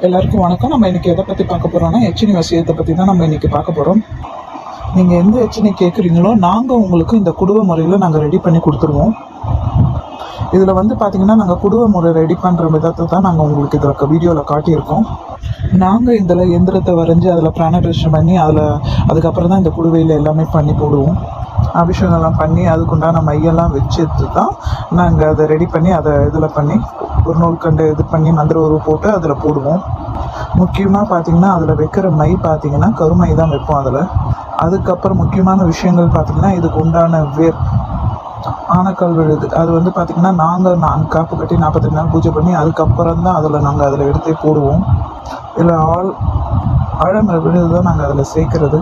எல்லாருக்கும் வணக்கம். நம்ம இன்னைக்கு எதை பற்றி பார்க்க போகிறோம்னா எச்சினி வசியத்தை பற்றி தான் நம்ம இன்னைக்கு பார்க்க போகிறோம். நீங்கள் எந்த எச்சினி கேட்குறீங்களோ நாங்கள் உங்களுக்கு இந்த குடுவை முறையில் நாங்கள் ரெடி பண்ணி கொடுத்துருவோம். இதில் வந்து பார்த்திங்கன்னா நாங்கள் குடுவை முறை ரெடி பண்ணுற விதத்தை தான் நாங்கள் உங்களுக்கு இதில் வீடியோவில் காட்டியிருக்கோம். நாங்கள் இதில் எந்திரத்தை வரைஞ்சி அதில் பிராணபிரஷம் பண்ணி அதுக்கப்புறம் தான் இந்த குடுவையில் எல்லாமே பண்ணி போடுவோம். அபிஷேகம்லாம் பண்ணி அதுக்குண்டான மையெல்லாம் வச்சுட்டு தான் நாங்கள் அதை ரெடி பண்ணி அதை இதில் பண்ணி ஒரு நூல்கண்டு இது பண்ணி மந்திர உருவு போட்டு அதில் போடுவோம். முக்கியமாக பார்த்திங்கன்னா அதில் வைக்கிற மை பார்த்திங்கன்னா கருமை தான் வைப்போம். அதில் அதுக்கப்புறம் முக்கியமான விஷயங்கள் பார்த்திங்கன்னா இதுக்கு உண்டான ஆனக்கால் விழுது அது வந்து பார்த்திங்கன்னா நாங்கள் காப்பு கட்டி 42 நாள் பூஜை பண்ணி அதுக்கப்புறம் தான் அதில் எடுத்தே போடுவோம். இதில் ஆழமர விழுது தான் நாங்கள் அதில் சேர்க்குறது.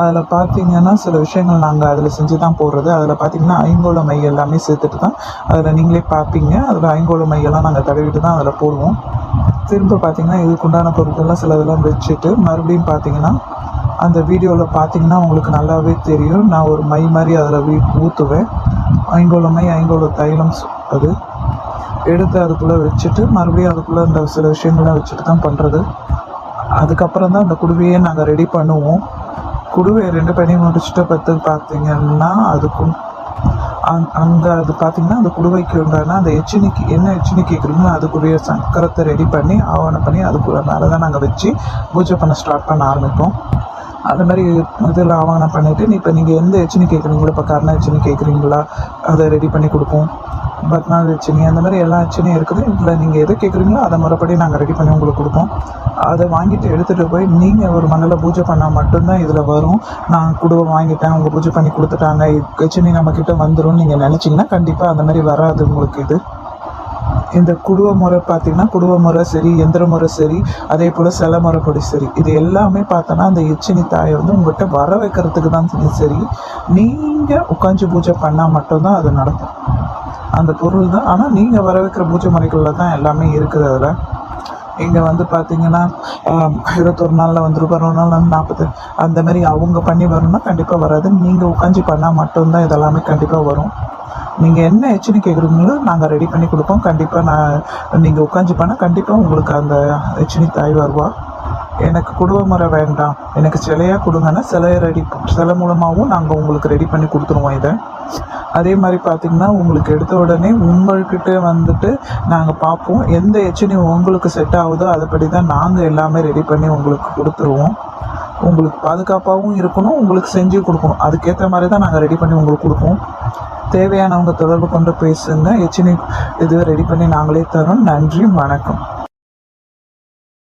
அதில் பார்த்திங்கன்னா சில விஷயங்கள் நாங்கள் அதில் செஞ்சு தான் போடுறது. அதில் பார்த்திங்கன்னா ஐங்கோல மை எல்லாமே சேர்த்துட்டு தான் அதில் நீங்களே பார்ப்பீங்க. அதில் ஐங்கோல மையெல்லாம் நாங்கள் தடவிட்டு தான் அதில் போடுவோம். திரும்ப பார்த்திங்கன்னா இதுக்குண்டான பொருட்கள்லாம் சிலதெல்லாம் வச்சுட்டு மறுபடியும் பார்த்திங்கன்னா அந்த வீடியோவில் பார்த்திங்கன்னா உங்களுக்கு நல்லாவே தெரியும். நான் ஒரு மை மாதிரி அதில் ஊற்றுவேன். ஐங்கோல மை ஐங்கோல தைலம் அது எடுத்து அதுக்குள்ளே வச்சுட்டு மறுபடியும் அதுக்குள்ளே அந்த சில விஷயங்கள்லாம் வச்சுட்டு தான் பண்ணுறது. அதுக்கப்புறம் தான் அந்த குடுவையே நாங்கள் ரெடி பண்ணுவோம். குடுவை 2 பண்ணி முடிச்சுட்டு பார்த்திங்கன்னா அதுக்கும் அது பார்த்திங்கன்னா அந்த குடுவைக்கு உண்டான அந்த எச்சினிக்கு என்ன எச்சினி கேட்குறீங்களோ அதுக்குரிய சக்கரத்தை ரெடி பண்ணி ஆவணம் பண்ணி அதுக்குள்ள மேலே தான் நாங்கள் வச்சு பூஜை பண்ண ஸ்டார்ட் பண்ண ஆரம்பிப்போம். அது மாதிரி இதில் ஆவணம் பண்ணிவிட்டு இப்போ நீங்கள் எந்த எச்சினி கேட்குறீங்களோ, இப்போ கர்ண எச்சினி கேட்குறீங்களா அதை ரெடி பண்ணி கொடுப்போம். பத்நாள் எச்சினி அந்த மாதிரி எல்லா எச்சினியும் இருக்குது. இதில் நீங்கள் எதை கேட்குறீங்களோ அதை முறைப்படி நாங்கள் ரெடி பண்ணி உங்களுக்கு கொடுப்போம். அதை வாங்கிட்டு எடுத்துகிட்டு போய் நீங்கள் ஒரு மண்ணில் பூஜை பண்ணால் மட்டும்தான் இதில் வரும். நான் குடுவை வாங்கிட்டேன் அவங்க பூஜை பண்ணி கொடுத்துட்டாங்க எச்சினி நம்மக்கிட்ட வந்துடும் நீங்கள் நினச்சிங்கன்னா கண்டிப்பாக அந்த மாதிரி வராது உங்களுக்கு. இந்த குடுவை முறை பார்த்திங்கன்னா குடுவை முறை சரி, எந்திர முறை சரி, அதே போல் சில முறைப்படி சரி, இது எல்லாமே பார்த்தோன்னா அந்த எச்சினி தாயை வந்து உங்கள்கிட்ட வர வைக்கிறதுக்கு தான் சரி. நீங்கள் உட்காந்து பூஜை பண்ணால் மட்டும்தான் அது நடக்கும். அந்த பொருள் தான். ஆனால் நீங்கள் வர வைக்கிற பூஜை முறைகளில் தான் எல்லாமே இருக்குது. அதில் இங்கே வந்து பார்த்திங்கன்னா 21 நாளில் வந்துடும், 11 நாள் 40 அந்த மாதிரி அவங்க பண்ணி வரணும்னா கண்டிப்பாக வராது. நீங்கள் உட்காந்து பண்ணால் மட்டும்தான் இதெல்லாமே கண்டிப்பாக வரும். நீங்கள் என்ன எச்சினி கேட்குறீங்களோ நாங்கள் ரெடி பண்ணி கொடுப்போம். கண்டிப்பாக நீங்கள் உட்காந்து பண்ணால் கண்டிப்பாக உங்களுக்கு அந்த எச்சினி தாய் வருவா. எனக்கு குடுவை முறை வேண்டாம், எனக்கு சிலையாக கொடுங்கன்னா சிலை மூலமாகவும் நாங்கள் உங்களுக்கு ரெடி பண்ணி கொடுத்துருவோம். இதை அதே மாதிரி பார்த்திங்கன்னா உங்களுக்கு எடுத்த உடனே உங்கள்கிட்ட வந்துட்டு நாங்கள் பார்ப்போம். எந்த எச்சினி உங்களுக்கு செட் ஆகுதோ அதுபடி தான் நாங்கள் எல்லாமே ரெடி பண்ணி உங்களுக்கு கொடுத்துருவோம். உங்களுக்கு பாதுகாப்பாகவும் இருக்கணும், உங்களுக்கு செஞ்சு கொடுக்கணும். அதுக்கேற்ற மாதிரி தான் நாங்கள் ரெடி பண்ணி உங்களுக்கு கொடுப்போம். தேவையானவங்க தொடர்பு கொண்டு பேசுங்க. எச்சினி இது ரெடி பண்ணி நாங்களே தரோம். நன்றி, வணக்கம்.